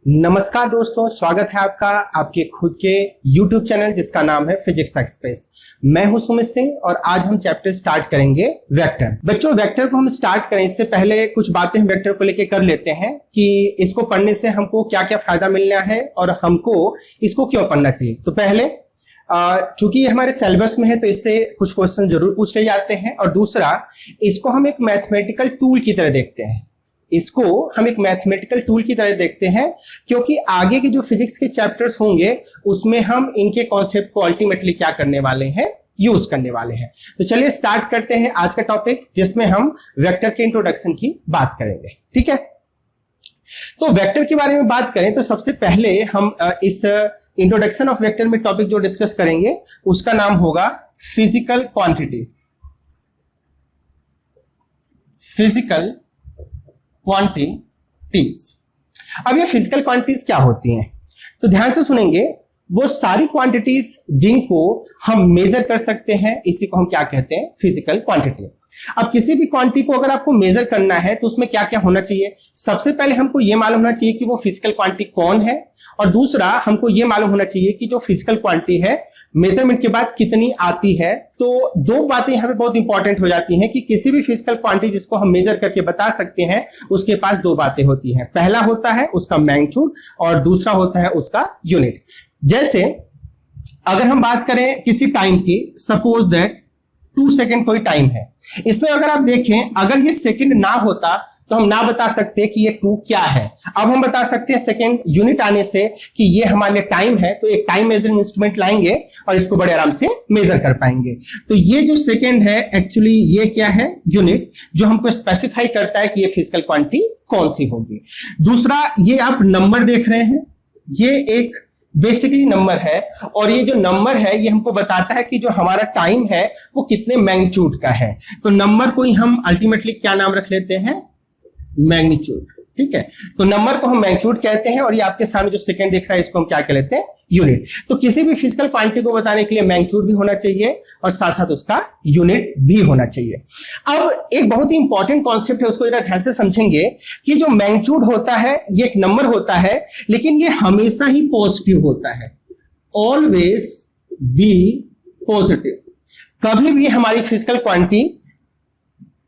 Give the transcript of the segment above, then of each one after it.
नमस्कार दोस्तों, स्वागत है आपका आपके खुद के YouTube चैनल जिसका नाम है फिजिक्स एक्सप्रेस। मैं हूं सुमित सिंह और आज हम चैप्टर स्टार्ट करेंगे वेक्टर। बच्चों, वेक्टर को हम स्टार्ट करें इससे पहले कुछ बातें हम वेक्टर को लेकर कर लेते हैं कि इसको पढ़ने से हमको क्या क्या फायदा मिलना है और हमको इसको क्यों पढ़ना चाहिए। तो पहले चूंकि ये हमारे सिलेबस में है तो इससे कुछ क्वेश्चन जरूर पूछे जाते हैं, और दूसरा इसको हम एक मैथमेटिकल टूल की तरह देखते हैं। इसको हम एक मैथमेटिकल टूल की तरह देखते हैं क्योंकि आगे के जो फिजिक्स के चैप्टर्स होंगे उसमें हम इनके कॉन्सेप्ट को अल्टीमेटली क्या करने वाले हैं, यूज करने वाले हैं। तो चलिए स्टार्ट करते हैं आज का टॉपिक जिसमें हम वेक्टर के इंट्रोडक्शन की बात करेंगे। ठीक है, तो वेक्टर के बारे में बात करें तो सबसे पहले हम इस इंट्रोडक्शन ऑफ वेक्टर में टॉपिक जो डिस्कस करेंगे उसका नाम होगा फिजिकल क्वांटिटीज। Physical quantities. अब ये फिजिकल क्वांटिटीज क्या होती हैं, तो ध्यान से सुनेंगे। वो सारी क्वांटिटीज जिनको हम मेजर कर सकते हैं, इसी को हम क्या कहते हैं, फिजिकल क्वांटिटी। अब किसी भी क्वांटिटी को अगर आपको मेजर करना है तो उसमें क्या क्या होना चाहिए। सबसे पहले हमको ये मालूम होना चाहिए कि वो फिजिकल क्वांटिटी कौन है, और दूसरा हमको ये मालूम होना चाहिए कि जो फिजिकल क्वांटिटी है मेजरमेंट के बाद कितनी आती है। तो दो बातें यहां पे बहुत इंपॉर्टेंट हो जाती हैं कि किसी भी फिजिकल क्वांटिटी जिसको हम मेजर करके बता सकते हैं उसके पास दो बातें होती हैं। पहला होता है उसका मैग्नीट्यूड और दूसरा होता है उसका यूनिट। जैसे अगर हम बात करें किसी टाइम की, सपोज दैट 2 सेकेंड कोई टाइम है, इसमें अगर आप देखें अगर ये सेकेंड ना होता तो हम ना बता सकते कि ये 2 क्या है। अब हम बता सकते हैं सेकेंड यूनिट आने से कि ये हमारे लिए टाइम है, तो एक टाइम मेजरिंग इंस्ट्रूमेंट लाएंगे और इसको बड़े आराम से मेजर कर पाएंगे। तो ये जो सेकेंड है एक्चुअली ये क्या है, यूनिट, जो हमको स्पेसिफाई करता है कि ये फिजिकल क्वांटिटी कौन सी होगी। दूसरा, ये आप नंबर देख रहे हैं, ये एक बेसिकली नंबर है, और ये जो नंबर है ये हमको बताता है कि जो हमारा टाइम है वो कितने मैग्नीट्यूड का है। तो नंबर को ही हम अल्टीमेटली क्या नाम रख लेते हैं, मैग्नीट्यूड। ठीक है, तो नंबर को हम मैग्नीट्यूड कहते हैं, और ये आपके सामने जो सेकंड दिख रहा है इसको हम क्या कह लेते हैं, यूनिट। तो किसी भी फिजिकल क्वांटिटी को बताने के लिए मैग्नीट्यूड भी होना चाहिए और साथ साथ उसका यूनिट भी होना चाहिए। अब एक बहुत ही इंपॉर्टेंट कॉन्सेप्ट है, उसको जरा ध्यान से समझेंगे कि जो मैग्नीट्यूड होता है ये एक नंबर होता है, लेकिन ये हमेशा ही पॉजिटिव होता है। Always be positive. कभी भी हमारी फिजिकल क्वांटिटी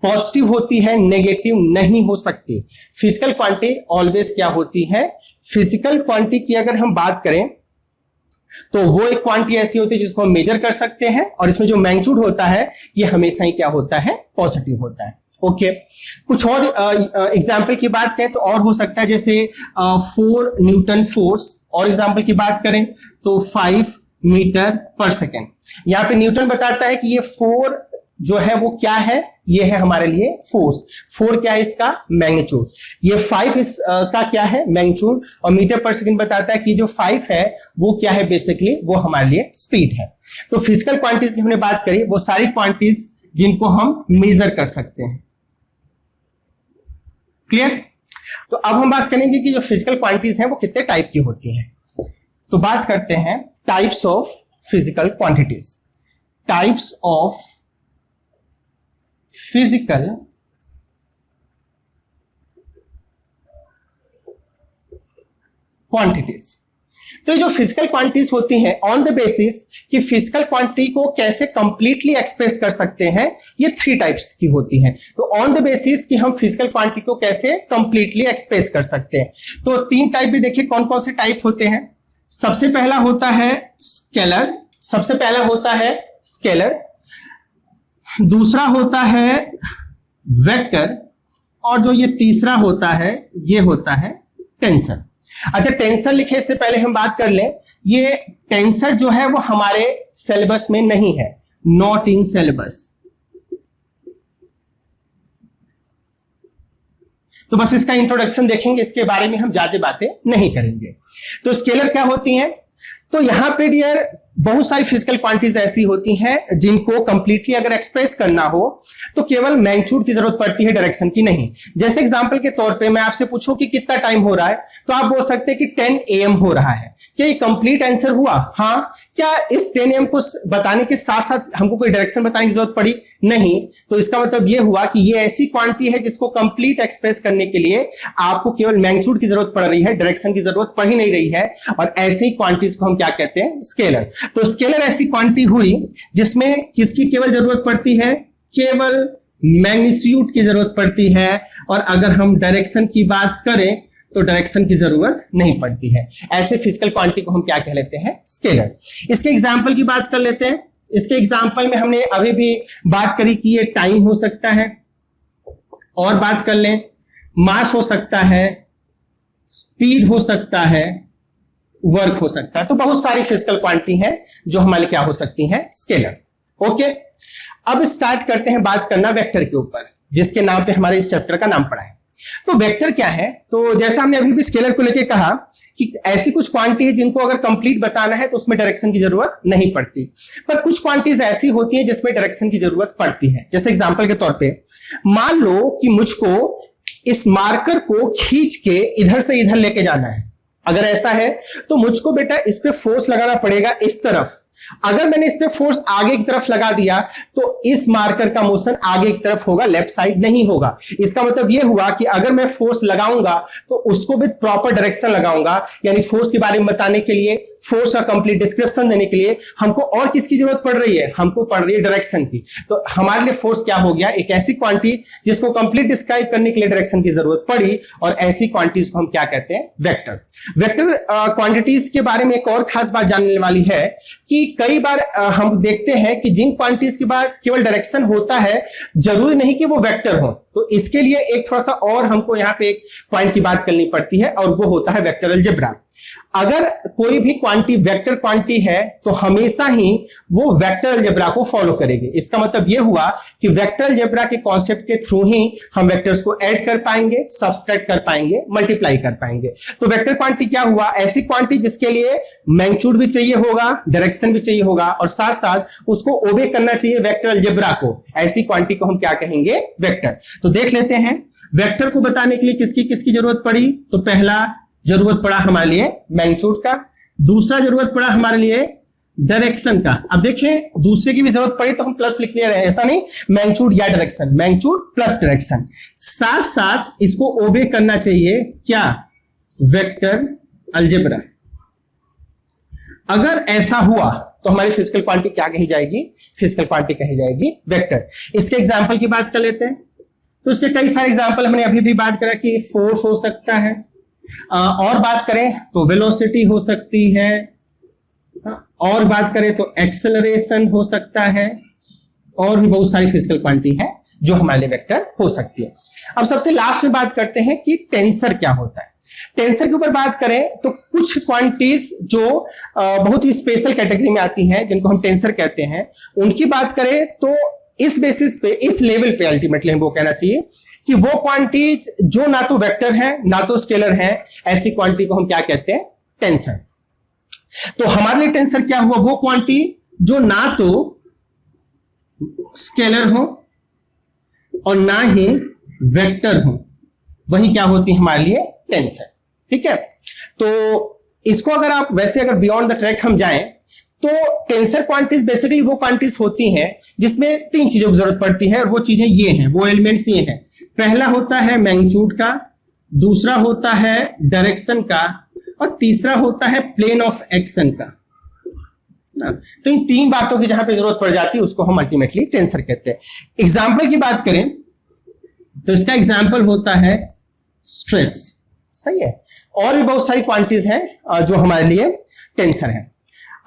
पॉजिटिव होती है, नेगेटिव नहीं हो सकती। फिजिकल क्वांटिटी ऑलवेज क्या होती है, फिजिकल क्वांटिटी की अगर हम बात करें तो वो एक क्वांटिटी ऐसी होती है जिसको हम मेजर कर सकते हैं, और इसमें जो मैग्नीट्यूड होता है ये हमेशा ही क्या होता है, पॉजिटिव होता है। ओके, कुछ और एग्जाम्पल की बात करें तो और हो सकता है, जैसे 4 न्यूटन फोर्स, और एग्जाम्पल की बात करें तो 5 मीटर पर सेकेंड। यहां पे न्यूटन बताता है कि ये 4 जो है वो क्या है, ये है हमारे लिए फोर्स। 4 क्या है, इसका मैग्नीट्यूड। ये 5 का क्या है, मैग्नीट्यूड, और मीटर पर सेकंड बताता है कि जो 5 है वो क्या है, बेसिकली वो हमारे लिए स्पीड है। तो फिजिकल क्वांटिटीज की हमने बात करी, वो सारी क्वांटिटीज जिनको हम मेजर कर सकते हैं। क्लियर? तो अब हम बात करेंगे कि जो फिजिकल क्वांटिटीज हैं वो कितने टाइप की होती हैं। तो बात करते हैं types of physical quantities. Types of physical quantities. तो ये जो फिजिकल क्वांटिटीज होती हैं, ऑन द बेसिस कि फिजिकल क्वांटिटी को कैसे कंप्लीटली एक्सप्रेस कर सकते हैं, ये 3 टाइप्स की होती हैं। तो ऑन द बेसिस कि हम फिजिकल क्वांटिटी को कैसे कंप्लीटली एक्सप्रेस कर सकते हैं, तो 3 टाइप भी देखिए कौन कौन से टाइप होते हैं। सबसे पहला होता है स्केलर। दूसरा होता है वेक्टर, और जो ये तीसरा होता है ये होता है टेंसर। अच्छा, टेंसर लिखे से पहले हम बात कर लें, ये टेंसर जो है वो हमारे सिलेबस में नहीं है, नॉट इन सिलेबस। तो बस इसका इंट्रोडक्शन देखेंगे, इसके बारे में हम ज्यादा बातें नहीं करेंगे। तो स्केलर क्या होती हैं, तो यहां पे डियर बहुत सारी फिजिकल क्वांटिटीज ऐसी होती हैं जिनको कंप्लीटली अगर एक्सप्रेस करना हो तो केवल मैग्नीट्यूड की जरूरत पड़ती है, डायरेक्शन की नहीं। जैसे एग्जांपल के तौर पे मैं आपसे पूछूं कि कितना टाइम हो रहा है, तो आप बोल सकते हैं कि 10 AM हो रहा है। क्या ये कंप्लीट आंसर हुआ? हाँ। क्या इस 10 AM को बताने के साथ साथ हमको कोई डायरेक्शन बताने की जरूरत पड़ी? नहीं, तो इसका मतलब यह हुआ कि ये ऐसी क्वांटिटी है जिसको कंप्लीट एक्सप्रेस करने के लिए आपको केवल मैग्नीट्यूड की जरूरत पड़ रही है, डायरेक्शन की जरूरत पड़ ही नहीं रही है। और ऐसी क्वांटिटीज को हम क्या कहते हैं? स्केलर। तो स्केलर ऐसी क्वांटिटी हुई जिसमें किसकी केवल जरूरत पड़ती है? केवल मैग्नीट्यूड की जरूरत पड़ती है। और अगर हम डायरेक्शन की बात करें तो डायरेक्शन की जरूरत नहीं पड़ती है। ऐसे फिजिकल क्वांटिटी को हम क्या कह लेते हैं? स्केलर। इसके एग्जांपल की बात कर लेते हैं। इसके एग्जांपल में हमने अभी भी बात करी कि ये टाइम हो सकता है, और बात कर लें मास हो सकता है, स्पीड हो सकता है, वर्क हो सकता है। तो बहुत सारी फिजिकल क्वांटिटी हैं जो हमारे क्या हो सकती हैं? स्केलर। ओके, अब स्टार्ट करते हैं बात करना वेक्टर के ऊपर, जिसके नाम पे हमारे इस चैप्टर का नाम पड़ा है। तो वेक्टर क्या है? तो जैसा हमने अभी भी स्केलर को लेके कहा कि ऐसी कुछ क्वांटिटी है जिनको अगर कंप्लीट बताना है तो उसमें डायरेक्शन की जरूरत नहीं पड़ती, पर कुछ क्वांटिटीज ऐसी होती हैं जिसमें डायरेक्शन की जरूरत पड़ती है। जैसे एग्जांपल के तौर पे मान लो कि मुझको इस मार्कर को खींच के इधर से इधर लेके जाना है। अगर ऐसा है तो मुझको बेटा इस पे फोर्स लगाना पड़ेगा इस तरफ। अगर मैंने इस पे फोर्स आगे की तरफ लगा दिया तो इस मार्कर का मोशन आगे की तरफ होगा, लेफ्ट साइड नहीं होगा। इसका मतलब यह हुआ कि अगर मैं फोर्स लगाऊंगा तो उसको विद प्रॉपर डायरेक्शन लगाऊंगा, यानी फोर्स के बारे में बताने के लिए, फोर्स का कंप्लीट डिस्क्रिप्शन देने के लिए हमको और किसकी जरूरत पड़ रही है? हमको पड़ रही है डायरेक्शन की। तो हमारे लिए फोर्स क्या हो गया? एक ऐसी क्वांटिटी जिसको कंप्लीट डिस्क्राइब करने के लिए डायरेक्शन की जरूरत पड़ी, और ऐसी क्वांटिटीज को हम क्या कहते हैं? वेक्टर। वेक्टर क्वांटिटीज के बारे में एक और खास बात जानने वाली है कि कई बार हम देखते हैं कि जिन क्वांटिटीज के बाद केवल डायरेक्शन होता है, जरूरी नहीं कि वो वेक्टर हो। तो इसके लिए एक थोड़ा सा और हमको यहाँ पे एक पॉइंट की बात करनी पड़ती है, और वो होता है वेक्टर अलजेब्रा। अगर कोई भी क्वांटिटी वेक्टर क्वांटिटी है तो हमेशा ही वो वेक्टर अलजेब्रा को फॉलो करेगी। इसका मतलब ये हुआ कि वेक्टर अलजेब्रा के कॉन्सेप्ट के थ्रू ही हम वेक्टर्स को ऐड कर पाएंगे, सब्सट्रैक्ट कर पाएंगे, मल्टीप्लाई कर पाएंगे। तो वेक्टर क्वांटिटी क्या हुआ? ऐसी क्वांटिटी जिसके लिए मैग्नीट्यूड भी चाहिए होगा, डायरेक्शन भी चाहिए होगा, और साथ साथ उसको ओबे करना चाहिए वेक्टर अलजेब्रा को। ऐसी क्वांटिटी को हम क्या कहेंगे? वेक्टर। तो देख लेते हैं वेक्टर को बताने के लिए किसकी किसकी जरूरत पड़ी। तो पहला जरूरत पड़ा हमारे लिए मैग्नीट्यूड का, दूसरा जरूरत पड़ा हमारे लिए डायरेक्शन का। अब देखें दूसरे की भी जरूरत पड़ी तो हम प्लस लिख ले रहे हैं, ऐसा नहीं मैग्नीट्यूड या डायरेक्शन, मैग्नीट्यूड प्लस डायरेक्शन। साथ साथ इसको ओबे करना चाहिए क्या? Vector algebra. अगर ऐसा हुआ तो हमारी फिजिकल क्वांटिटी क्या कही जाएगी? फिजिकल क्वांटिटी कही जाएगी वेक्टर। इसके एग्जांपल की बात कर लेते हैं। तो इसके कई सारे एग्जांपल हमने अभी भी बात करा कि फोर्स हो सकता है, और बात करें तो वेलोसिटी हो सकती है, और बात करें तो एक्सेलरेशन हो सकता है, और भी बहुत सारी फिजिकल क्वांटिटी है जो हमारे लिए वेक्टर हो सकती है। अब सबसे लास्ट में बात करते हैं कि टेंसर क्या होता है। टेंसर के ऊपर बात करें तो कुछ क्वांटिटीज जो बहुत ही स्पेशल कैटेगरी में आती हैं, जिनको हम टेंसर कहते हैं, उनकी बात करें तो इस बेसिस पे, इस लेवल पे अल्टीमेटली हमको कहना चाहिए कि वो क्वांटिटीज जो ना तो वेक्टर है ना तो स्केलर है, ऐसी क्वांटिटी को हम क्या कहते हैं? टेंसर। तो हमारे लिए टेंसर क्या हुआ? वो क्वांटिटी जो ना तो स्केलर हो और ना ही वेक्टर हो, वही क्या होती है हमारे लिए? टेंसर। ठीक है, तो इसको अगर आप वैसे अगर बियॉन्ड द ट्रैक हम जाएं तो टेंसर क्वांटिटीज बेसिकली वो क्वांटिटीज होती हैं जिसमें तीन चीजों की जरूरत पड़ती है, और वो चीजें ये हैं, वो एलिमेंट्स ये हैं। पहला होता है मैग्नीट्यूड का, दूसरा होता है डायरेक्शन का, और तीसरा होता है प्लेन ऑफ एक्शन का। तो इन तीन बातों की जहां पे जरूरत पड़ जाती है उसको हम अल्टीमेटली टेंसर कहते हैं। एग्जाम्पल की बात करें तो इसका एग्जाम्पल होता है स्ट्रेस। सही है, और भी बहुत सारी क्वांटिटीज हैं जो हमारे लिए टेंसर है।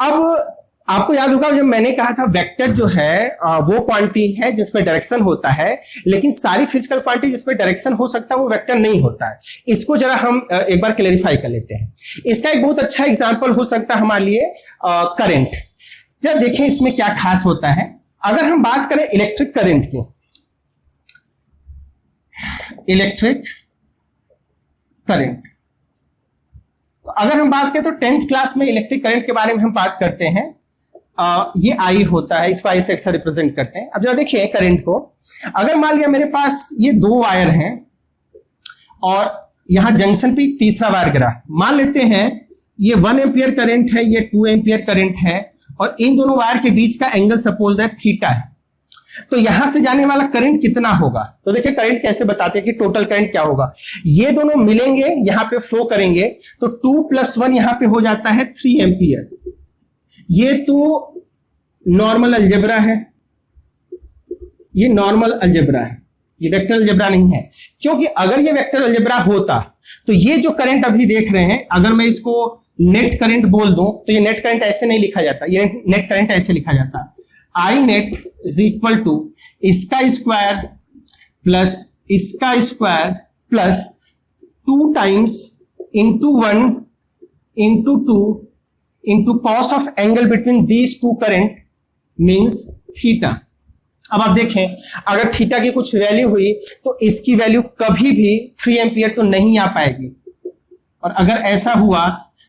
अब आपको याद होगा जब मैंने कहा था वेक्टर जो है वो क्वांटिटी है जिसमें डायरेक्शन होता है, लेकिन सारी फिजिकल क्वांटिटी जिसमें डायरेक्शन हो सकता है वो वेक्टर नहीं होता है। इसको जरा हम एक बार क्लेरिफाई कर लेते हैं। इसका एक बहुत अच्छा एग्जांपल हो सकता है हमारे लिए करंट। जब देखें इसमें क्या खास होता है। अगर हम बात करें इलेक्ट्रिक करंट की, इलेक्ट्रिक करंट, तो अगर हम बात करें तो 10th क्लास में इलेक्ट्रिक करंट के बारे में हम बात करते हैं। ये आई होता है, इसको आई से अक्सर रिप्रेजेंट करते हैं। अब जरा देखिए करंट को, अगर मान लिया मेरे पास ये दो वायर हैं और यहां जंक्शन पे तीसरा वायर गिरा, मान लेते हैं ये 1 एम्पियर करंट है, ये 2 एम्पियर करंट है, और इन दोनों वायर के बीच का एंगल सपोज दैट थीटा है। तो यहां से जाने वाला करंट कितना होगा, तो देखिए करंट कैसे बताते हैं कि टोटल करंट क्या होगा। ये दोनों मिलेंगे, यहां पे फ्लो करेंगे, तो 2 + 1 यहां पे हो जाता है 3 एम्पियर। ये तो नॉर्मल अलजेब्रा है, ये नॉर्मल अलजेब्रा है, ये वेक्टर अलजेब्रा नहीं है। क्योंकि अगर ये वेक्टर अलजेब्रा होता तो ये जो करंट अभी देख रहे हैं, अगर मैं इसको नेट करंट बोल दूं तो ये नेट करंट ऐसे नहीं लिखा जाता, ये नेट करंट ऐसे लिखा जाता, I net is equal to इसका स्क्वायर प्लस इसका square plus 2 times into 1 into 2 into cos of angle between these two current means theta. अब आप देखें, अगर थीटा की कुछ वैल्यू हुई तो इसकी वैल्यू कभी भी 3 एम्पियर तो नहीं आ पाएगी। और अगर ऐसा हुआ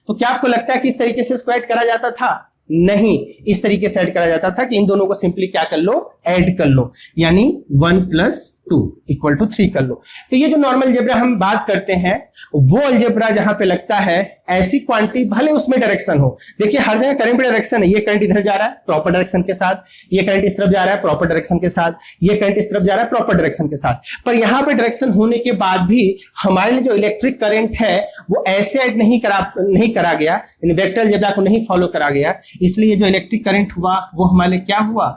तो क्या आपको लगता है कि इस तरीके से स्क्वायर करा जाता था? नहीं, इस तरीके से ऐड करा जाता था कि इन दोनों को सिंपली क्या कर लो, ऐड कर लो, यानी 1 + 2 = 3 कर लो। तो ये जो नॉर्मल अलजेब्रा हम बात करते हैं वो अलजेब्रा जहां पे लगता है ऐसी क्वांटिटी, भले उसमें डायरेक्शन हो, देखिए हर जगह करंट में डायरेक्शन है, ये करंट इधर जा रहा है प्रॉपर डायरेक्शन के साथ, ये करंट इस तरफ जा रहा है प्रॉपर डायरेक्शन के साथ, ये करंट इस तरफ जा रहा है प्रॉपर डायरेक्शन के साथ, पर यहां पे डायरेक्शन होने के बाद भी हमारे लिए जो इलेक्ट्रिक करंट है वो ऐसे ऐड नहीं करा गया, वेक्टर अलजेब्रा को नहीं फॉलो करा गया, इसलिए जो इलेक्ट्रिक करंट हुआ वो हमारे लिए क्या हुआ,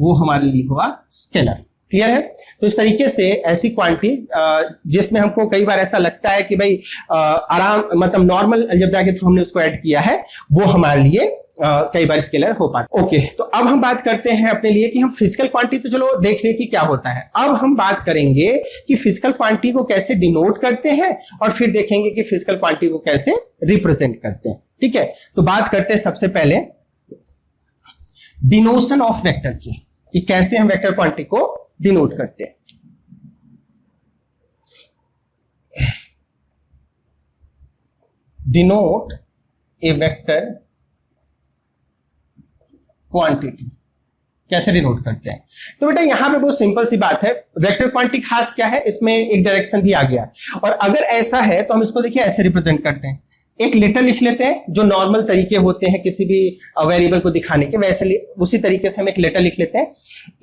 वो हमारे लिए हुआ स्केलर। क्लियर है? तो इस तरीके से ऐसी क्वांटिटी जिसमें हमको कई बार ऐसा लगता है कि भाई आराम, मतलब नॉर्मल अलजेब्रा के थ्रू हमने उसको ऐड किया है, वो हमारे लिए कई बार स्केलर हो पाता है। ओके, तो अब हम बात करते हैं अपने लिए कि हम फिजिकल क्वांटिटी तो चलो देख रहे कि क्या होता है, अब हम बात करेंगे कि फिजिकल क्वांटिटी को कैसे डिनोट करते हैं और फिर देखेंगे कि फिजिकल क्वांटिटी को कैसे रिप्रेजेंट करते हैं। ठीक है, तो बात करते हैं सबसे पहले डिनोशन ऑफ वेक्टर की, कि कैसे हम वेक्टर क्वांटिटी को डिनोट करते हैं। डिनोट ए वेक्टर क्वांटिटी, कैसे डिनोट करते हैं? तो बेटा यहां पे बहुत सिंपल सी बात है, वेक्टर क्वांटिटी खास क्या है, इसमें एक डायरेक्शन भी आ गया, और अगर ऐसा है तो हम इसको देखिए ऐसे रिप्रेजेंट करते हैं, एक लेटर लिख लेते हैं, जो नॉर्मल तरीके होते हैं किसी भी वेरिएबल को दिखाने के, वैसे उसी तरीके से हम एक लेटर लिख लेते हैं,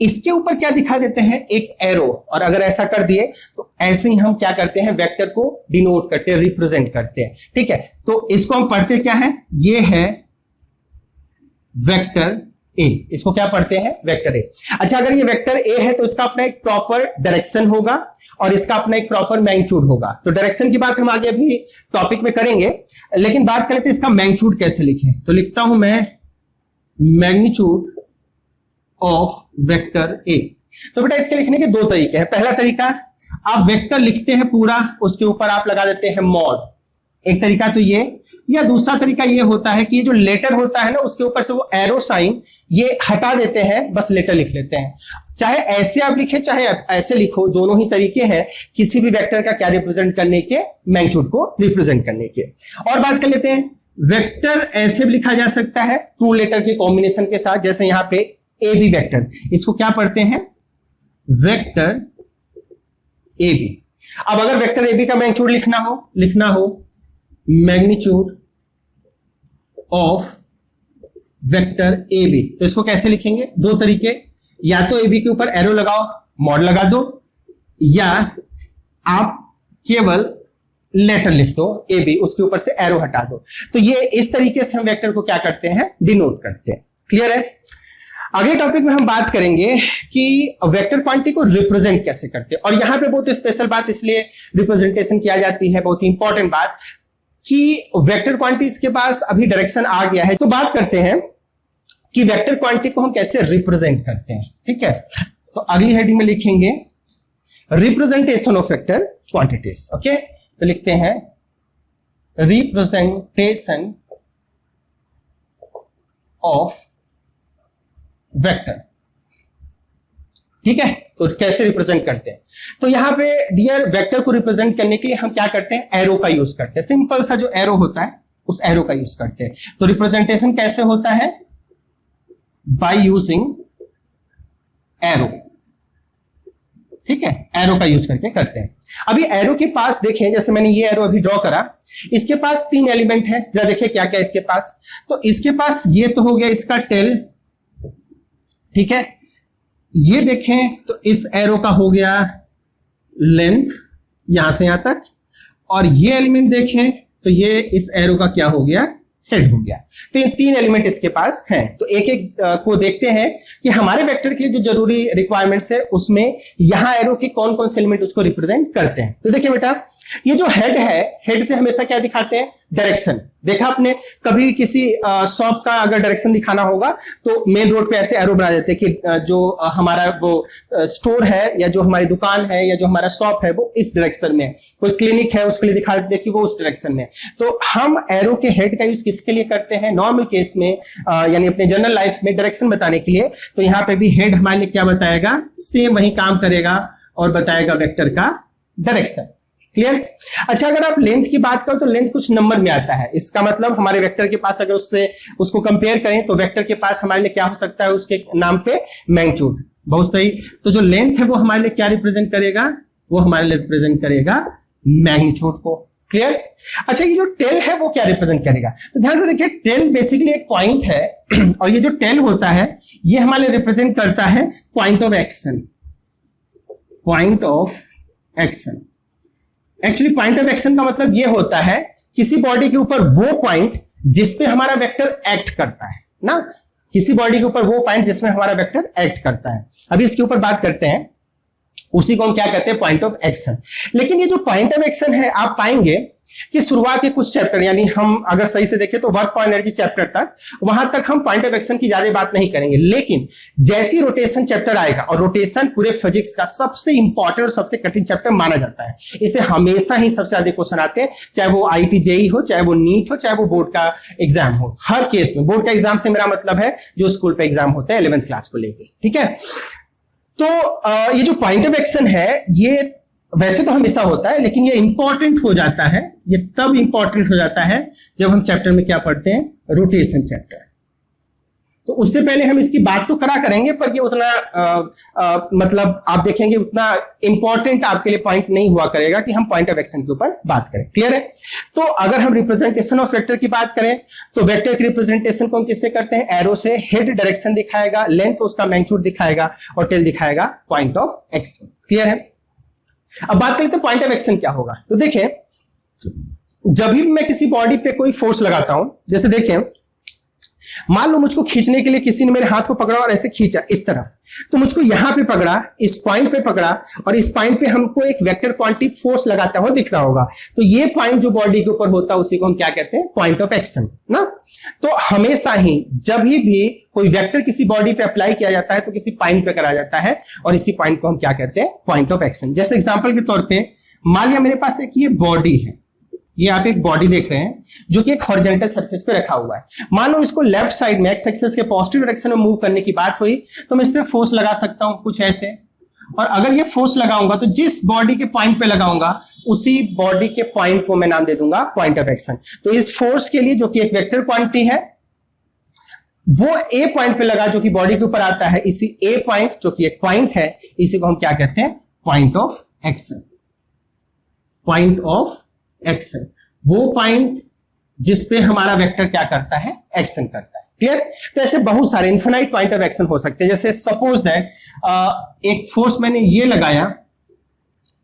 इसके ऊपर क्या दिखा देते हैं, एक एरो, और अगर ऐसा कर दिए तो ऐसे ही हम क्या करते हैं, वेक्टर को डिनोट करते हैं, रिप्रेजेंट करते हैं। ठीक है, तो इसको हम पढ़ते क्या है, ये है वेक्टर ए, इसको क्या पढ़ते हैं, वेक्टर ए। अच्छा, अगर ये वेक्टर ए है तो इसका अपना एक प्रॉपर डायरेक्शन होगा और इसका अपना एक प्रॉपर मैग्नीट्यूड होगा। तो डायरेक्शन की बात हम आगे अभी टॉपिक में करेंगे, लेकिन बात करें तो इसका मैग्नीट्यूड कैसे लिखें, तो लिखता हूं मैं मैग्नीट्यूड ऑफ वेक्टर ए। तो बेटा इसके लिखने के दो तरीके हैं। पहला तरीका, आप वेक्टर लिखते हैं पूरा, उसके ऊपर आप लगा देते हैं मॉड, एक तरीका तो ये, या दूसरा तरीका ये होता है कि ये जो लेटर होता है ना, उसके ऊपर से वो एरो साइन ये हटा देते हैं, बस लेटर लिख लेते हैं। चाहे ऐसे आप लिखे चाहे आप ऐसे लिखो, दोनों ही तरीके हैं किसी भी वेक्टर का क्या रिप्रेजेंट करने के, मैग्नीट्यूड को रिप्रेजेंट करने के। और बात कर लेते हैं, वेक्टर ऐसे भी लिखा जा सकता है 2 लेटर के कॉम्बिनेशन के साथ, जैसे यहां पे ए बी वेक्टर, इसको क्या पढ़ते हैं, वेक्टर ए बी। अब अगर वेक्टर ए बी का मैग्नीट्यूड लिखना हो magnitude of vector A B, तो इसको कैसे लिखेंगे, 2 तरीके, या तो ए बी के ऊपर एरो लगाओ, मॉड लगा दो, या आप केवल लेटर लिख दो ए बी, उसके ऊपर से एरो हटा दो। तो ये इस तरीके से हम वेक्टर को क्या करते हैं, डिनोट करते हैं। क्लियर है? अगले टॉपिक में हम बात करेंगे कि वेक्टर क्वांटिटी को रिप्रेजेंट कैसे करते हैं, और यहां पे बहुत स्पेशल बात इसलिए रिप्रेजेंटेशन किया जाती है, बहुत ही इंपॉर्टेंट बात, कि वेक्टर क्वांटिटी के पास अभी डायरेक्शन आ गया है, तो बात करते हैं कि वेक्टर क्वांटिटी को हम कैसे रिप्रेजेंट करते हैं। ठीक है, तो अगली हेडिंग में लिखेंगे representation of vector quantities. Okay, तो लिखते हैं रिप्रेजेंटेशन ऑफ वेक्टर। ठीक है, तो कैसे रिप्रेजेंट करते हैं, तो यहां पे डियर वेक्टर को रिप्रेजेंट करने के लिए हम क्या करते हैं, एरो का यूज करते हैं। सिंपल सा जो एरो होता है उस एरो का यूज करते हैं। तो रिप्रेजेंटेशन कैसे होता है, बाय यूजिंग एरो। ठीक है, एरो का यूज करके करते हैं। अभी एरो के पास देखें, जैसे मैंने ये एरो अभी ड्रॉ करा, इसके पास 3 एलिमेंट है, जरा देखिए क्या क्या इसके पास। तो इसके पास ये तो हो गया इसका टेल, ठीक है, ये देखें तो इस एरो का हो गया लेंथ यहां से यहां तक, और ये एलिमेंट देखें तो ये इस एरो का क्या हो गया, हेड हो गया। तो ये 3 एलिमेंट इसके पास हैं। तो एक एक को देखते हैं कि हमारे वेक्टर के लिए जो जरूरी रिक्वायरमेंट्स है उसमें यहां एरो के कौन कौन से एलिमेंट उसको रिप्रेजेंट करते हैं। तो देखिए बेटा, ये जो हेड है, हेड से हमेशा क्या दिखाते हैं, डायरेक्शन। देखा आपने कभी किसी शॉप का अगर डायरेक्शन दिखाना होगा तो मेन रोड पे ऐसे एरो बना देते हैं कि जो हमारा वो स्टोर है या जो हमारी दुकान है या जो हमारा शॉप है वो इस डायरेक्शन में है। कोई क्लिनिक है उसके लिए दिखा देते हैं कि वो उस डायरेक्शन में है। तो हम एरो के हेड का यूज किसके लिए करते हैं, नॉर्मल केस में यानी अपने जनरल लाइफ में डायरेक्शन बताने के लिए। तो यहाँ पे भी हेड हमारे लिए क्या बताएगा, सेम वही काम करेगा और बताएगा वेक्टर का डायरेक्शन। क्लियर। अच्छा, अगर आप लेंथ की बात करो तो लेंथ कुछ नंबर में आता है। इसका मतलब हमारे वेक्टर के पास अगर उसको कंपेयर करें तो वेक्टर के पास हमारे लिए क्या हो सकता है, उसके नाम पे मैग्नीट्यूड। बहुत सही। तो जो लेंथ है वो हमारे लिए क्या रिप्रेजेंट करेगा, वो हमारे लिए रिप्रेजेंट करेगा मैग्नीट्यूड को। क्लियर। अच्छा, ये जो टेल है वो क्या रिप्रेजेंट करेगा, तो ध्यान से देखिए, टेल बेसिकली एक पॉइंट है और ये जो टेल होता है ये हमारे लिए रिप्रेजेंट करता है point of action. Point of action, actually point of action का मतलब यह होता है किसी बॉडी के ऊपर वो पॉइंट जिसपे हमारा वेक्टर एक्ट करता है ना, किसी बॉडी के ऊपर वो पॉइंट जिसमें हमारा वेक्टर एक्ट करता है। अभी इसके ऊपर बात करते हैं, उसी को हम क्या कहते हैं, पॉइंट ऑफ एक्शन। लेकिन ये जो पॉइंट ऑफ एक्शन है, आप पाएंगे कि शुरुआत के कुछ चैप्टर, यानी हम अगर सही से देखें तो वर्क ऑफ एनर्जी चैप्टर तक, वहां तक हम पॉइंट ऑफ एक्शन की ज्यादा बात नहीं करेंगे। लेकिन जैसी रोटेशन चैप्टर आएगा, और रोटेशन पूरे फिजिक्स का सबसे इंपॉर्टेंट और सबसे कठिन चैप्टर माना जाता है, इसे हमेशा ही सबसे ज्यादा क्वेश्चन आते हैं, चाहे वो आईटी जेई हो, चाहे वो नीट हो, चाहे वो बोर्ड का एग्जाम हो। हर केस में, बोर्ड का एग्जाम से मेरा मतलब है जो स्कूल पे एग्जाम होते हैं 11th क्लास को लेकर, ठीक है। तो ये जो पॉइंट ऑफ एक्शन है ये वैसे तो हमेशा होता है, लेकिन ये इंपॉर्टेंट हो जाता है, ये तब इंपॉर्टेंट हो जाता है जब हम चैप्टर में क्या पढ़ते हैं, रोटेशन चैप्टर। तो उससे पहले हम इसकी बात तो करेंगे, पर ये उतना मतलब आप देखेंगे उतना इंपॉर्टेंट आपके लिए पॉइंट नहीं हुआ करेगा कि हम पॉइंट ऑफ एक्शन के ऊपर बात करें। क्लियर है। तो अगर हम रिप्रेजेंटेशन ऑफ वेक्टर की बात करें तो वेक्टर की रिप्रेजेंटेशन को हम किससे करते हैं, एरो से। हेड डायरेक्शन दिखाएगा, लेंथ उसका मैग्नीट्यूड दिखाएगा, और टेल दिखाएगा पॉइंट ऑफ एक्शन। क्लियर है। अब बात करते हैं पॉइंट ऑफ एक्शन क्या होगा। तो देखें, जब भी मैं किसी बॉडी पे कोई फोर्स लगाता हूं, जैसे देखें मान लो मुझको खींचने के लिए किसी ने मेरे हाथ को पकड़ा और ऐसे खींचा इस तरफ, तो मुझको यहां पे पकड़ा, इस पॉइंट पे पकड़ा, और इस पॉइंट पे हमको एक वेक्टर क्वांटिटी फोर्स लगाता हुआ दिख रहा होगा। तो ये पॉइंट जो बॉडी के ऊपर होता है उसी को हम क्या कहते हैं, पॉइंट ऑफ एक्शन ना। तो हमेशा ही जब भी कोई वेक्टर किसी बॉडी पे अप्लाई किया जाता है तो किसी पॉइंट पे करा जाता है, और इसी पॉइंट को हम क्या कहते हैं, पॉइंट ऑफ एक्शन। जैसे एग्जांपल के तौर पे मान लिया मेरे पास एक ये बॉडी है, ये आप एक बॉडी देख रहे हैं जो कि एक हॉरिजॉन्टल सरफेस पे रखा हुआ है। मान लो इसको लेफ्ट साइड में एक्स एक्सिस के पॉजिटिव डायरेक्शन में मूव करने की बात हुई तो मैं इस पर फोर्स लगा सकता हूं कुछ ऐसे, और अगर ये फोर्स लगाऊंगा तो जिस बॉडी के पॉइंट पे लगाऊंगा उसी बॉडी के पॉइंट को मैं नाम दे दूंगा पॉइंट ऑफ एक्शन। तो इस फोर्स के लिए, जो कि एक वेक्टर क्वांटिटी है, वो ए पॉइंट पे लगा जो कि बॉडी के ऊपर आता है, इसी ए पॉइंट जो कि एक पॉइंट है, इसी को हम क्या कहते हैं, point of action. Point of action, वो पॉइंट जिसपे हमारा वेक्टर क्या करता है, एक्शन करता है। क्लियर। तो ऐसे बहुत सारे इनफिनाइट पॉइंट ऑफ एक्शन हो सकते हैं। जैसे सपोज दैट एक फोर्स मैंने ये लगाया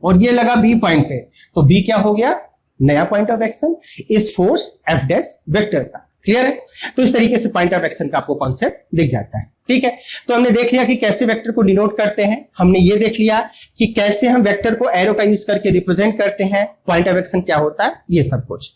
और ये लगा बी पॉइंट पे, तो बी क्या हो गया, नया पॉइंट ऑफ एक्शन इस फोर्स एफ डैश वेक्टर का। क्लियर है। तो इस तरीके से पॉइंट ऑफ एक्शन का आपको कॉन्सेप्ट दिख जाता है। ठीक है। तो हमने देख लिया कि कैसे वेक्टर को डिनोट करते हैं, हमने ये देख लिया कि कैसे हम वेक्टर को एरो का यूज करके रिप्रेजेंट करते हैं, पॉइंट ऑफ एक्शन क्या होता है, ये सब कुछ।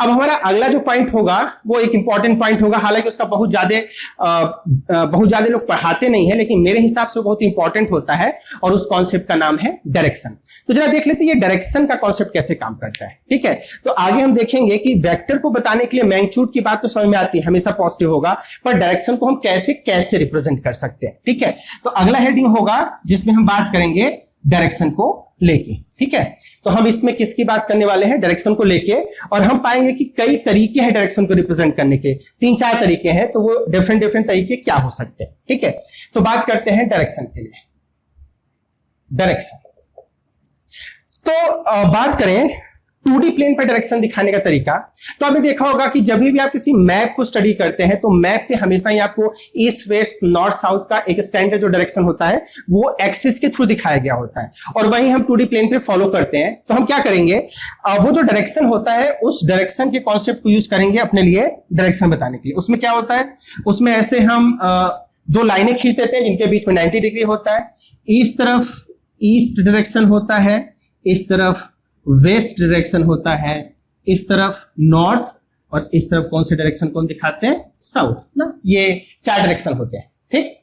अब हमारा अगला जो पॉइंट होगा वो एक इंपॉर्टेंट पॉइंट होगा, हालांकि उसका बहुत ज्यादा लोग पढ़ाते नहीं है, लेकिन मेरे हिसाब से बहुत इंपॉर्टेंट होता है, और उस कॉन्सेप्ट का नाम है डायरेक्शन। तो जरा देख लेते हैं ये डायरेक्शन का कॉन्सेप्ट कैसे काम करता है। ठीक है। तो आगे हम देखेंगे कि वेक्टर को बताने के लिए मैग्नीट्यूड की बात तो समझ में आती है, हमेशा पॉजिटिव होगा, पर डायरेक्शन को हम कैसे कैसे रिप्रेजेंट कर सकते हैं। ठीक है। तो अगला हेडिंग होगा जिसमें हम बात करेंगे डायरेक्शन को लेके। ठीक है। तो हम इसमें किसकी बात करने वाले हैं, डायरेक्शन को लेके, और हम पाएंगे कि कई तरीके हैं डायरेक्शन को रिप्रेजेंट करने के, 3-4 तरीके हैं, तो वो डिफरेंट तरीके क्या हो सकते हैं। ठीक है। तो बात करते हैं डायरेक्शन के लिए। डायरेक्शन, तो बात करें 2D प्लेन पर डायरेक्शन दिखाने का तरीका, तो आपने देखा होगा कि जब भी आप किसी मैप को स्टडी करते हैं तो मैप पे हमेशा ही आपको ईस्ट वेस्ट नॉर्थ साउथ का एक स्टैंडर्ड जो डायरेक्शन होता है वो एक्सिस के थ्रू दिखाया गया होता है, और वही हम 2D प्लेन पे फॉलो करते हैं। तो हम क्या करेंगे, वो जो डायरेक्शन होता है उस डायरेक्शन के कॉन्सेप्ट को यूज करेंगे अपने लिए डायरेक्शन बताने के लिए। उसमें क्या होता है, उसमें ऐसे हम दो लाइनें खींच देते हैं जिनके बीच में 90 डिग्री होता है। इस तरफ ईस्ट डायरेक्शन होता है, इस तरफ वेस्ट डायरेक्शन होता है, इस तरफ नॉर्थ, और इस तरफ कौन से डायरेक्शन को हम दिखाते हैं, साउथ ना। ये 4 डायरेक्शन होते हैं, ठीक।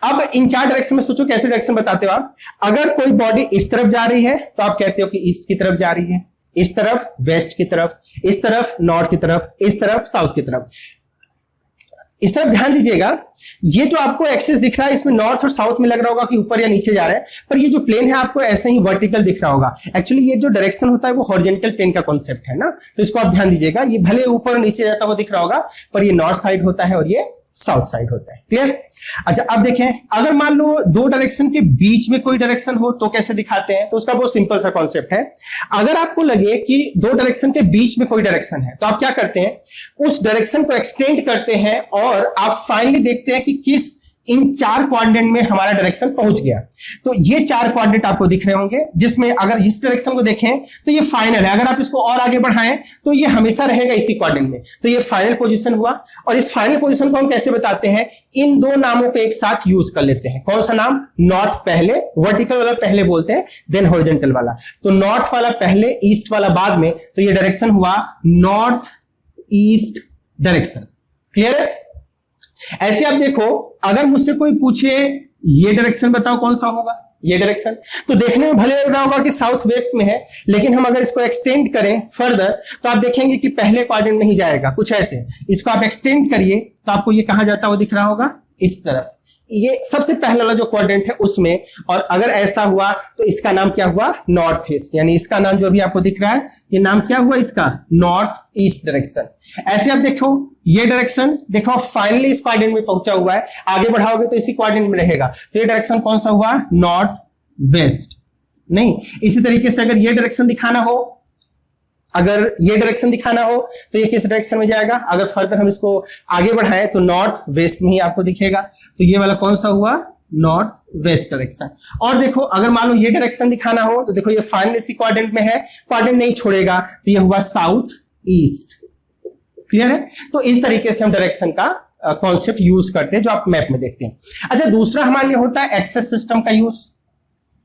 अब इन 4 डायरेक्शन में सोचो कैसे डायरेक्शन बताते हो आप। अगर कोई बॉडी इस तरफ जा रही है तो आप कहते हो कि ईस्ट की तरफ जा रही है, इस तरफ वेस्ट की तरफ, इस तरफ नॉर्थ की तरफ, इस तरफ साउथ की तरफ। इस तरफ ध्यान दीजिएगा, ये जो आपको एक्सिस दिख रहा है इसमें नॉर्थ और साउथ में लग रहा होगा कि ऊपर या नीचे जा रहा है, पर ये जो प्लेन है आपको ऐसे ही वर्टिकल दिख रहा होगा। एक्चुअली ये जो डायरेक्शन होता है वो हॉरिजॉन्टल प्लेन का कॉन्सेप्ट है ना, तो इसको आप ध्यान दीजिएगा। ये भले ऊपर और नीचे जाता हुआ दिख रहा होगा पर ये नॉर्थ साइड होता है और ये साउथ साइड होता है। क्लियर। अच्छा अब देखें, अगर मान लो 2 डायरेक्शन के बीच में कोई डायरेक्शन हो तो कैसे दिखाते हैं, तो उसका बहुत सिंपल सा कॉन्सेप्ट है। अगर आपको लगे कि 2 डायरेक्शन के बीच में कोई डायरेक्शन है तो आप क्या करते हैं, उस डायरेक्शन को एक्सटेंड करते हैं और आप फाइनली देखते हैं कि किस इन 4 क्वाड्रेंट में हमारा डायरेक्शन पहुंच गया। तो ये 4 क्वाड्रेंट आपको दिख रहे होंगे, जिसमें अगर इस डायरेक्शन को देखें तो ये फाइनल है। अगर आप इसको और आगे बढ़ाएं तो ये हमेशा रहेगा इसी क्वाड्रेंट में, तो ये फाइनल पोजीशन हुआ। और इस फाइनल पोजीशन को हम कैसे बताते हैं, इन 2 नामों को एक साथ यूज कर लेते हैं। कौन सा नाम, नॉर्थ पहले, वर्टिकल वाला पहले बोलते हैं, देन हॉरिजॉन्टल वाला। तो नॉर्थ वाला पहले, ईस्ट वाला बाद में, तो ये डायरेक्शन हुआ नॉर्थ ईस्ट डायरेक्शन। क्लियर है। ऐसे आप देखो, अगर मुझसे कोई पूछे ये डायरेक्शन बताओ कौन सा होगा, ये डायरेक्शन, तो देखने में भले लग रहा होगा कि साउथ वेस्ट में है, लेकिन हम अगर इसको एक्सटेंड करें फर्दर तो आप देखेंगे कि पहले क्वाड्रेंट में ही जाएगा, कुछ ऐसे। इसको आप एक्सटेंड करिए तो आपको ये कहां जाता हुआ दिख रहा होगा, इस तरफ, ये सबसे पहला वाला जो क्वाड्रेंट है उसमें। और अगर ऐसा हुआ तो इसका नाम क्या हुआ, नॉर्थ ईस्ट, यानी इसका नाम जो भी आपको दिख रहा है ये नाम क्या हुआ इसका, नॉर्थ ईस्ट डायरेक्शन। ऐसे आप देखो, ये डायरेक्शन देखो फाइनली इस क्वाड्रेंट में पहुंचा हुआ है, आगे बढ़ाओगे तो इसी क्वाड्रेंट में रहेगा। तो ये डायरेक्शन कौन सा हुआ, नॉर्थ वेस्ट। नहीं, इसी तरीके से अगर ये डायरेक्शन दिखाना हो, अगर ये डायरेक्शन दिखाना हो तो ये किस डायरेक्शन में जाएगा, अगर फर्दर हम इसको आगे बढ़ाएं तो नॉर्थ वेस्ट में ही आपको दिखेगा। तो ये वाला कौन सा हुआ, नॉर्थ वेस्ट डायरेक्शन। और देखो अगर मान लो ये डायरेक्शन दिखाना हो तो देखो ये फाइनल इसी क्वाड्रेंट में है, क्वाड्रेंट नहीं छोड़ेगा, तो ये हुआ साउथ ईस्ट। क्लियर है। तो इस तरीके से हम डायरेक्शन का कॉन्सेप्ट यूज करते हैं जो आप मैप में देखते हैं। अच्छा, दूसरा हमारे लिए होता है एक्सेस सिस्टम का यूज।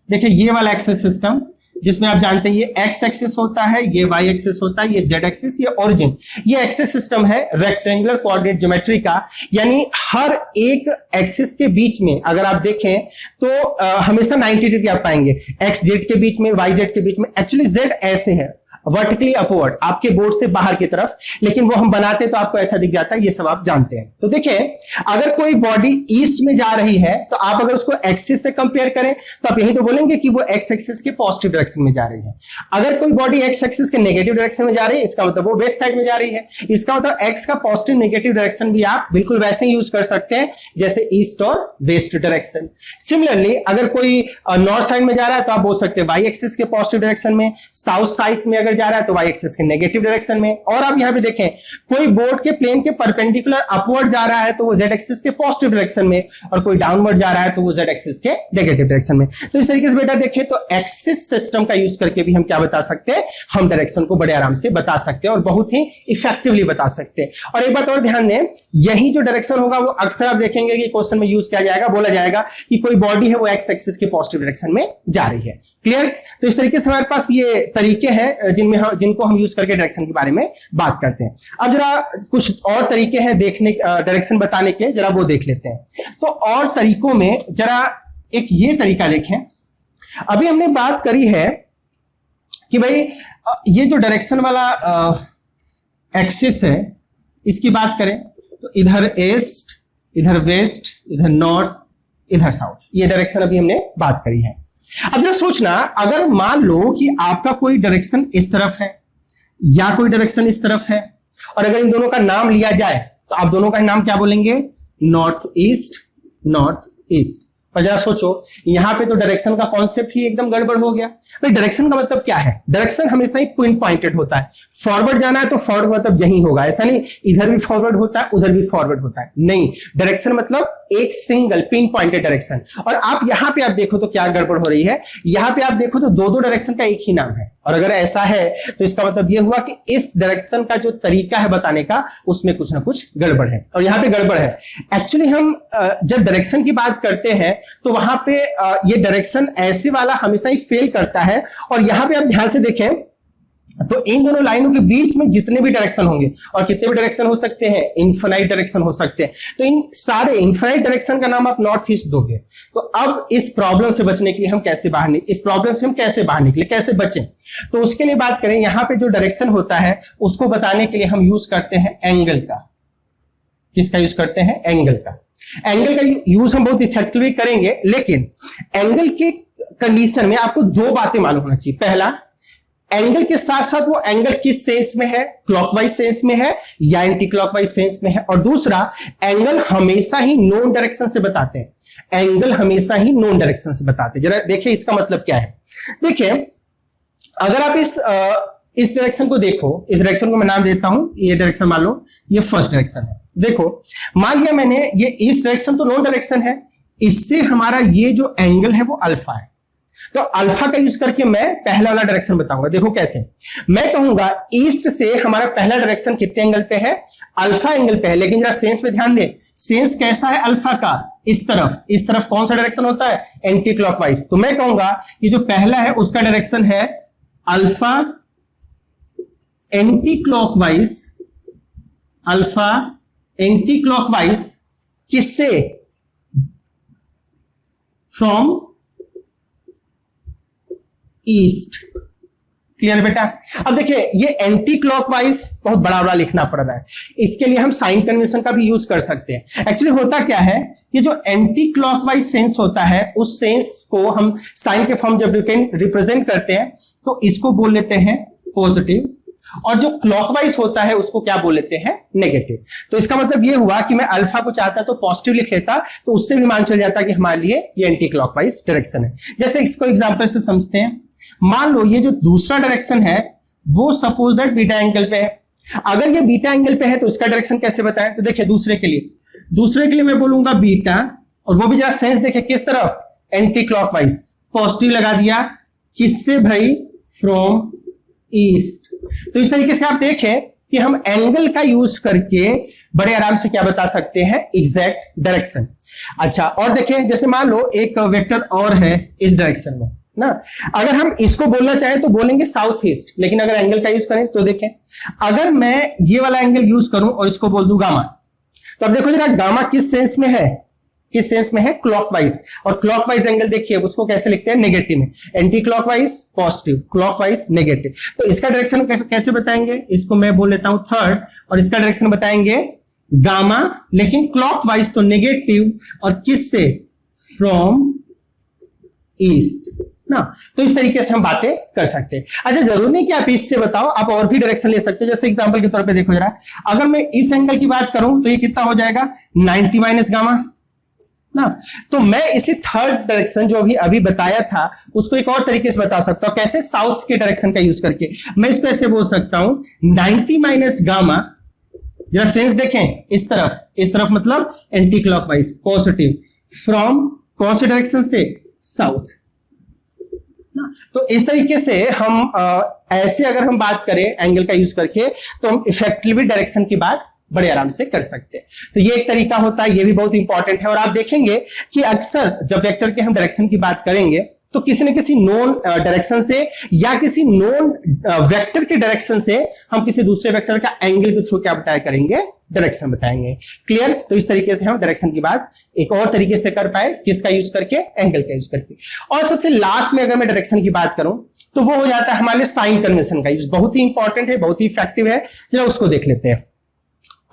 देखिए ये वाला एक्सेस सिस्टम जिसमें आप जानते हैं ये एक्स एक्सिस होता है, ये वाई एक्सिस होता है, ये जेड एक्सिस, ये ओरिजिन। ये एक्सिस सिस्टम है रेक्टेंगुलर कोऑर्डिनेट ज्योमेट्री का, यानी हर एक एक्सिस के बीच में अगर आप देखें तो हमेशा 90 डिग्री आप पाएंगे, एक्स जेड के बीच में, वाई जेड के बीच में। एक्चुअली जेड ऐसे है, वर्टिकली अपवर्ड, आपके बोर्ड से बाहर की तरफ, लेकिन वो हम बनाते तो आपको ऐसा दिख जाता है, ये सब आप जानते हैं। तो देखिए अगर कोई बॉडी ईस्ट में जा रही है तो आप अगर उसको एक्सिस से कंपेयर करें तो आप यही तो बोलेंगे कि वो एक्स एक्सिस के पॉजिटिव डायरेक्शन में जा रही है। अगर कोई बॉडी एक्स एक्सिस के नेगेटिव डायरेक्शन में जा रही है, इसका मतलब वो वेस्ट साइड में जा रही है। इसका मतलब एक्स का पॉजिटिव नेगेटिव डायरेक्शन भी आप बिल्कुल वैसे ही यूज कर सकते हैं जैसे ईस्ट और वेस्ट डायरेक्शन। सिमिलरली अगर कोई नॉर्थ साइड में जा रहा है तो आप बोल सकते हैं वाई एक्सिस के पॉजिटिव डायरेक्शन में, साउथ साइड में अगर जा रहा है तो वाई एक्सिस के नेगेटिव डायरेक्शन में। और आप यहां पे देखें कोई बोर्ड के प्लेन के परपेंडिकुलर अपवर्ड जा रहा है तो वो जेड एक्सिस के पॉजिटिव डायरेक्शन में, और कोई डाउनवर्ड जा रहा है तो वो जेड एक्सिस के नेगेटिव डायरेक्शन में। तो इस तरीके से बेटा देखें तो एक्सिस सिस्टम का यूज करके भी हम क्या बता सकते हैं, हम डायरेक्शन को बड़े आराम से बता सकते हैं और बहुत ही इफेक्टिवली बता सकते हैं। और एक बात और ध्यान दें, यही जो डायरेक्शन होगा वो अक्सर आप देखेंगे कि क्वेश्चन में यूज किया जाएगा, बोला जाएगा कि कोई बॉडी है वो एक्स एक्सिस के पॉजिटिव डायरेक्शन में जा रही है। क्लियर। तो इस तरीके से हमारे पास ये तरीके हैं जिनको हम यूज करके डायरेक्शन के बारे में बात करते हैं। अब जरा कुछ और तरीके हैं देखने डायरेक्शन बताने के, जरा वो देख लेते हैं। तो और तरीकों में जरा एक ये तरीका देखें। अभी हमने बात करी है कि भाई ये जो डायरेक्शन वाला एक्सिस है इसकी बात करें तो इधर ईस्ट, इधर वेस्ट, इधर नॉर्थ, इधर साउथ, ये डायरेक्शन अभी हमने बात करी है। अब जरा सोचना, अगर मान लो कि आपका कोई डायरेक्शन इस तरफ है या कोई डायरेक्शन इस तरफ है, और अगर इन दोनों का नाम लिया जाए तो आप दोनों का नाम क्या बोलेंगे, नॉर्थ ईस्ट, नॉर्थ ईस्ट। पर जरा सोचो यहां पे तो डायरेक्शन का कॉन्सेप्ट ही एकदम गड़बड़ हो गया। भाई डायरेक्शन का मतलब क्या है? डायरेक्शन हमेशा ही पिन पॉइंटेड होता है। फॉरवर्ड जाना है तो फॉरवर्ड मतलब यही होगा, ऐसा नहीं इधर भी फॉरवर्ड होता है उधर भी फॉरवर्ड होता है, नहीं। डायरेक्शन मतलब एक सिंगल पिन पॉइंटेड डायरेक्शन। और आप यहां पे आप देखो तो क्या गड़बड़ हो रही है, यहां पे आप देखो तो दो दो डायरेक्शन का एक ही नाम है। और अगर ऐसा है तो इसका मतलब यह हुआ कि इस डायरेक्शन का जो तरीका है बताने का उसमें कुछ ना कुछ गड़बड़ है। और यहां पे गड़बड़ है एक्चुअली, हम जब डायरेक्शन की बात करते हैं तो वहां पे ये डायरेक्शन ऐसे वाला हमेशा ही फेल करता है। और यहां पे आप ध्यान से देखें तो इन दोनों लाइनों के बीच में जितने भी डायरेक्शन होंगे, और कितने भी डायरेक्शन हो सकते हैं, इनफिनाइट डायरेक्शन हो सकते हैं, तो इन सारे इनफिनाइट डायरेक्शन का नाम आप नॉर्थ ईस्ट दोगे। तो अब इस प्रॉब्लम से बचने के लिए हम कैसे बाहर निकले, कैसे बचें? तो उसके लिए बात करें, यहां पे जो डायरेक्शन होता है उसको बताने के लिए हम यूज करते हैं एंगल का। किसका यूज करते हैं? एंगल का। एंगल का यूज हम बहुत इफेक्टिवली करेंगे, लेकिन एंगल के कंडीशन में आपको दो बातें मालूम होना चाहिए। पहला, एंगल के साथ साथ वो एंगल किस सेंस में है, क्लॉकवाइज सेंस में है या एंटी क्लॉकवाइज सेंस में है। और दूसरा, एंगल हमेशा ही नोन डायरेक्शन से बताते हैं। एंगल हमेशा ही नोन डायरेक्शन से बताते हैं। जरा देखिए इसका मतलब क्या है। देखिए अगर आप इस डायरेक्शन को देखो, इस डायरेक्शन को मैं नाम देता हूं, ये डायरेक्शन मान लो ये फर्स्ट डायरेक्शन है। देखो मान लिया मैंने ये इस डायरेक्शन तो नोन डायरेक्शन है, इससे हमारा ये जो एंगल है वो अल्फा है। तो अल्फा का यूज करके मैं पहला वाला डायरेक्शन बताऊंगा। देखो कैसे, मैं कहूंगा ईस्ट से हमारा पहला डायरेक्शन कितने एंगल पे है? अल्फा एंगल पे है। लेकिन जरा सेंस पे ध्यान दे, सेंस कैसा है अल्फा का? इस तरफ कौन सा डायरेक्शन होता है? Anti clockwise. तो मैं कहूंगा कि जो पहला है उसका डायरेक्शन है alpha anti clockwise. Alpha anti clockwise किससे? From east. क्लियर बेटा? अब देखिए ये एंटी क्लॉकवाइज बहुत बड़ा बड़ा लिखना पड़ रहा है, इसके लिए हम साइन कन्वेंशन का भी यूज कर सकते हैं। एक्चुअली होता क्या है, ये जो एंटी क्लॉकवाइज सेंस होता है उस सेंस को हम साइन के फॉर्म जब रिप्रेजेंट करते हैं तो इसको बोल लेते हैं पॉजिटिव, और जो क्लॉकवाइज होता है उसको क्या बोल लेते हैं? नेगेटिव। तो इसका मतलब ये हुआ कि मैं अल्फा को चाहता तो पॉजिटिव लिख लेता, तो उससे भी मान चल जाता कि हमारे लिए ये एंटी क्लॉकवाइज डायरेक्शन है। जैसे इसको एग्जांपल से समझते हैं। मान लो ये जो दूसरा डायरेक्शन है वो सपोज दैट बीटा एंगल पे है। अगर ये बीटा एंगल पे है तो इसका डायरेक्शन कैसे बताएं? तो देखिए दूसरे के लिए मैं बोलूंगा बीटा, और वो भी जरा सेंस देखे किस तरफ? Anti clockwise. पॉजिटिव लगा दिया, किससे भाई? From east. तो इस तरीके से आप देखें कि हम एंगल का यूज करके बड़े आराम से क्या बता सकते हैं? Exact direction. अच्छा, और देखिए जैसे मान लो एक वेक्टर और है इस डायरेक्शन में ना, अगर हम इसको बोलना चाहें तो बोलेंगे साउथ ईस्ट, लेकिन अगर एंगल का यूज करें तो देखें, अगर मैं ये वाला एंगल यूज करूं और इसको बोल दूं गामा, तो अब देखो जरा गामा किस सेंस में है? किस सेंस में है? क्लॉकवाइज। और क्लॉकवाइज एंगल देखिए उसको कैसे लिखते हैं? नेगेटिव में। Anti clockwise positive, clockwise negative. तो इसका डायरेक्शन कैसे बताएंगे? इसको मैं बोल लेता हूं थर्ड, और इसका डायरेक्शन बताएंगे गामा, लेकिन क्लॉकवाइज तो नेगेटिव, और किससे? फ्रॉम ईस्ट ना। तो इस तरीके से हम बातें कर सकते हैं। अच्छा, जरूरी नहीं कि आप इससे बताओ, आप और भी डायरेक्शन ले सकते हो। जैसे एग्जांपल के तौर पे देखो जरा, अगर मैं इस एंगल की बात करूं तो ये कितना हो जाएगा? 90 माइनस गामा ना। तो मैं इसी थर्ड डायरेक्शन जो अभी बताया था उसको एक और तरीके से बता सकता हूं। कैसे? साउथ के डायरेक्शन का यूज करके मैं इसको ऐसे बोल सकता हूं 90 माइनस गामा। जरा सेंस देखें, इस तरफ मतलब एंटी क्लॉकवाइज पॉजिटिव, फ्रॉम कौन से डायरेक्शन से? साउथ ना। तो इस तरीके से हम ऐसे अगर हम बात करें एंगल का यूज करके तो हम इफेक्टिवली डायरेक्शन की बात बड़े आराम से कर सकते हैं। तो ये एक तरीका होता है, ये भी बहुत इंपॉर्टेंट है। और आप देखेंगे कि अक्सर जब वेक्टर के हम डायरेक्शन की बात करेंगे तो किसी न किसी नोन डायरेक्शन से या किसी नोन वेक्टर के डायरेक्शन से हम किसी दूसरे वेक्टर का एंगल के थ्रू क्या बताया करेंगे? डायरेक्शन बताएंगे। क्लियर? तो इस तरीके से हम डायरेक्शन की बात एक और तरीके से कर पाए, किसका यूज करके? एंगल का यूज करके। और सबसे लास्ट में अगर मैं डायरेक्शन की बात करूं तो वो हो जाता है हमारे साइन कन्वेंशन का यूज। बहुत ही इंपॉर्टेंट है, बहुत ही इफेक्टिव है। जरा उसको देख लेते हैं।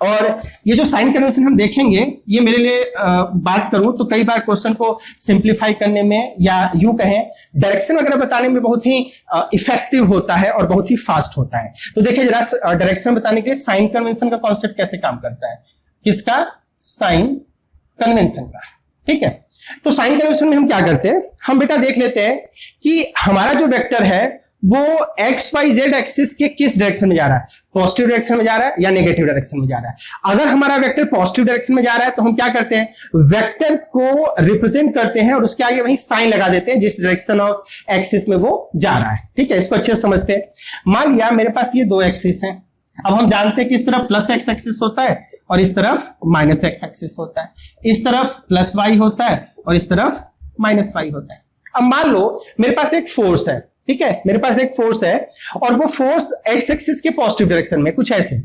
और ये जो साइन कन्वेंशन हम देखेंगे, ये मेरे लिए बात करूं तो कई बार क्वेश्चन को सिंप्लीफाई करने में या यूं कहें डायरेक्शन वगैरह बताने में बहुत ही इफेक्टिव होता है और बहुत ही फास्ट होता है। तो देखिए जरा डायरेक्शन बताने के लिए साइन कन्वेंशन का कॉन्सेप्ट कैसे काम करता है। किसका? साइन कन्वेंशन का। ठीक है। तो साइन कन्वेंशन में हम क्या करते हैं, हम बेटा देख लेते हैं कि हमारा जो वेक्टर है वो एक्स वाई जेड एक्सिस के किस डायरेक्शन में जा रहा है, पॉजिटिव डायरेक्शन में जा रहा है या नेगेटिव डायरेक्शन में जा रहा है। अगर हमारा वेक्टर पॉजिटिव डायरेक्शन में जा रहा है तो हम क्या करते हैं, वेक्टर को रिप्रेजेंट करते हैं और उसके आगे वही साइन लगा देते हैं जिस डायरेक्शन ऑफ एक्सिस में वो जा रहा है। ठीक है, इसको अच्छे से समझते हैं। मान लिया मेरे पास ये दो एक्सिस हैं, अब हम जानते हैं कि इस तरफ प्लस एक्स एक्सिस होता है और इस तरफ माइनस एक्स एक्सिस होता है, इस तरफ प्लस वाई होता है और इस तरफ माइनस वाई होता है। अब मान लो मेरे पास एक फोर्स है, ठीक है, मेरे पास एक फोर्स है और वो फोर्स एक्स एक्सिस के पॉजिटिव डायरेक्शन में कुछ ऐसे,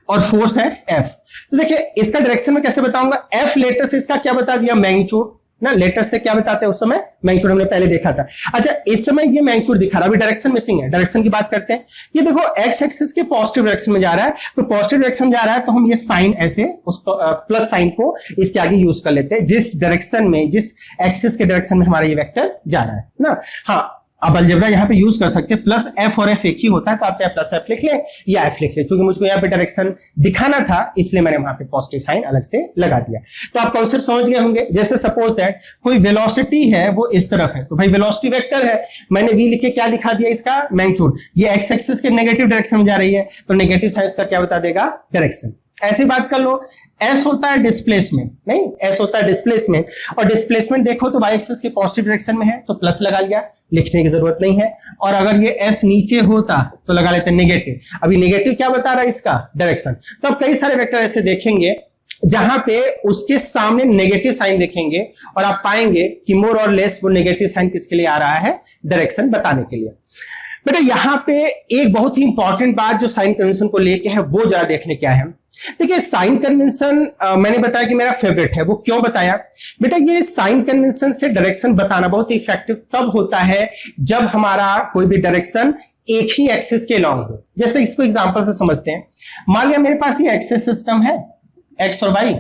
और फोर्स है एफ। तो देखिए इसका डायरेक्शन में कैसे बताऊंगा, एफ लेटर से इसका क्या बता दिया, मैग्नीट्यूड ना, लेटर से क्या बताते हैं उस समय, मैग्नीट्यूड हमने पहले देखा था। अच्छा इस समय ये मैग्नीट्यूड दिखा रहा है, अभी डायरेक्शन मिसिंग है, डायरेक्शन की बात करते हैं। ये देखो एक्स एक्सिस के पॉजिटिव डायरेक्शन में जा रहा है, तो पॉजिटिव डायरेक्शन में जा रहा है तो हम ये साइन ऐसे उस प्लस साइन को इसके आगे यूज कर लेते हैं जिस डायरेक्शन में, जिस एक्सिस के डायरेक्शन में हमारा ये वेक्टर जा रहा है ना। हाँ अब अलजेब्रा यहाँ पे यूज कर सकते हैं, प्लस एफ और एफ एक ही होता है तो आप चाहे प्लस एफ लिख लें या एफ लिख लें, क्योंकि मुझको यहाँ पे डायरेक्शन दिखाना था इसलिए मैंने वहां पे पॉजिटिव साइन अलग से लगा दिया। तो आप कॉन्सेप्ट समझ गए होंगे। जैसे सपोज दैट कोई वेलोसिटी है वो इस तरफ है, तो भाई वेलोसिटी वेक्टर है, मैंने वी लिख के क्या दिखा दिया, इसका मैग्नीट्यूड। ये एक्स एक्सिस के नेगेटिव डायरेक्शन में जा रही है तो नेगेटिव साइन का क्या बता देगा, डायरेक्शन। ऐसी बात कर लो, एस होता है डिस्प्लेसमेंट, नहीं एस होता है डिस्प्लेसमेंट, और डिस्प्लेसमेंट देखो तो वाई एक्सिस के पॉजिटिव डायरेक्शन में है तो प्लस लगा लिया, लिखने की जरूरत नहीं है। और अगर ये एस नीचे होता तो लगा लेते हैं नेगेटिव। अभी नेगेटिव क्या बता रहा है, इसका डायरेक्शन। तो अब कई सारे वेक्टर ऐसे देखेंगे जहां पे उसके सामने नेगेटिव साइन देखेंगे और आप पाएंगे कि मोर और लेस वो नेगेटिव साइन किसके लिए आ रहा है, डायरेक्शन बताने के लिए। बेटा यहां पे एक बहुत ही इंपॉर्टेंट बात जो साइन कन्वेंशन को लेके है वो जरा देखने क्या है। देखिए साइन कन्वेंशन मैंने बताया कि मेरा फेवरेट है, वो क्यों बताया बेटा, ये साइन कन्वेंशन से डायरेक्शन बताना बहुत ही इफेक्टिव तब होता है जब हमारा कोई भी डायरेक्शन एक ही एक्सिस के लॉन्ग हो। जैसे इसको एग्जांपल से समझते हैं, मान लिया मेरे पास ये एक्सिस सिस्टम है एक्स और वाई,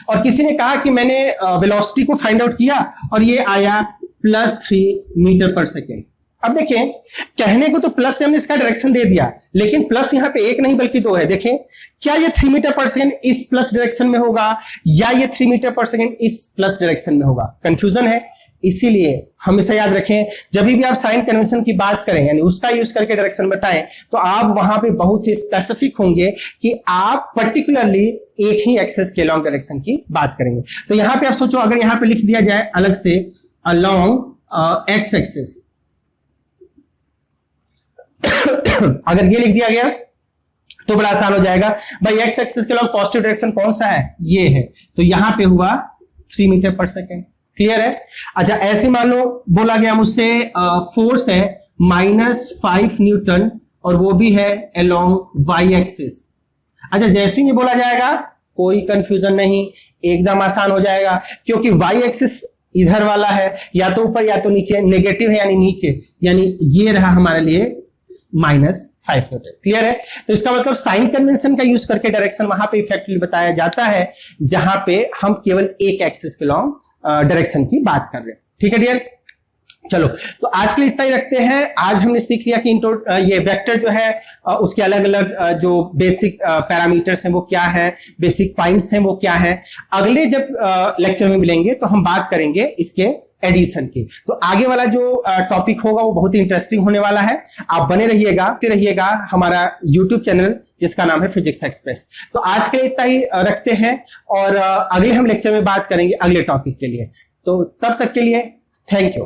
और किसी ने कहा कि मैंने वेलोसिटी को फाइंड आउट किया और ये आया +3 मीटर पर सेकेंड। अब देखें कहने को तो प्लस से हमने इसका डायरेक्शन दे दिया, लेकिन प्लस यहां पे एक नहीं बल्कि दो है। देखें क्या ये 3 मीटर पर सेकेंड इस प्लस डायरेक्शन में होगा या ये 3 मीटर पर सेकेंड इस प्लस डायरेक्शन में होगा, कंफ्यूजन है। इसीलिए हमेशा याद रखें जब भी आप साइन कन्वेंशन की बात करें यानी उसका यूज करके डायरेक्शन बताएं तो आप वहां पे बहुत ही स्पेसिफिक होंगे कि आप पर्टिकुलरली एक ही एक्सिस के लॉन्ग डायरेक्शन की बात करेंगे। तो यहां पे आप सोचो अगर यहां पे लिख दिया जाए अलग से अलोंग एक्स एक्सिस, अगर ये लिख दिया गया तो बड़ा आसान हो जाएगा। भाई एक्स एक्सिस के लॉन्ग पॉजिटिव डायरेक्शन कौन सा है, ये है, तो यहां पे हुआ 3 मीटर पर सेकेंड। क्लियर है। अच्छा ऐसे मान लो बोला गया मुझसे फोर्स है -5 न्यूटन और वो भी है अलोंग वाई एक्सिस। अच्छा जैसे ही बोला जाएगा कोई कंफ्यूजन नहीं, एकदम आसान हो जाएगा, क्योंकि वाई एक्सिस इधर वाला है, या तो ऊपर या तो नीचे, नेगेटिव है यानी नीचे, यानी ये रहा हमारे लिए -5 न्यूटन। क्लियर है। तो इसका मतलब साइन कन्वेंशन का यूज करके डायरेक्शन वहां पे इफेक्टिवली बताया जाता है जहां पे हम केवल एक एक्सिस के लॉन्ग डायरेक्शन की बात कर रहे हैं। ठीक है डियर, चलो तो आज के लिए इतना ही रखते हैं। आज हमने सीख लिया कि ये वेक्टर जो है उसके अलग अलग जो बेसिक पैरामीटर्स हैं वो क्या है, बेसिक पॉइंट्स हैं वो क्या है। अगले जब लेक्चर में मिलेंगे तो हम बात करेंगे इसके एडिशन की। तो आगे वाला जो टॉपिक होगा वो बहुत ही इंटरेस्टिंग होने वाला है। आप बने रहिएगा हमारा यूट्यूब चैनल जिसका नाम है फिजिक्स एक्सप्रेस। तो आज के लिए इतना ही रखते हैं और अगले हम लेक्चर में बात करेंगे अगले टॉपिक के लिए। तो तब तक के लिए थैंक यू।